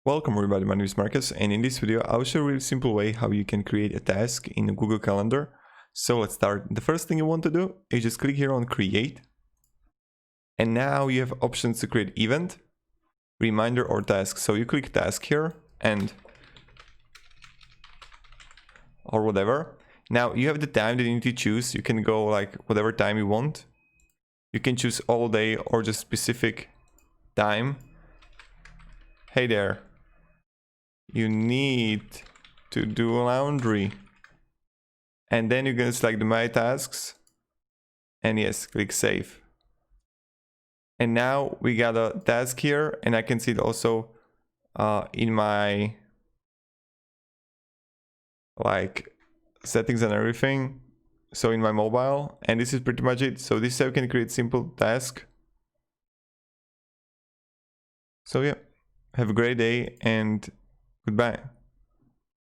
Welcome everybody, my name is Marcus, and in this video I'll show you a really simple way how you can create a task in a Google Calendar. So let's start. The first thing you want to do is just click here on create. And now you have options to create event, reminder or task. So you click task here and or whatever. Now you have the time that you need to choose. You can go like whatever time you want. You can choose all day or just specific time. Hey there, you need to do laundry. And then you can select the my tasks and yes, click save. And now we got a task here, and I can see it also in my like settings and everything. So in my mobile, and this is pretty much it. So this is how you can create simple task. So yeah, have a great day and goodbye.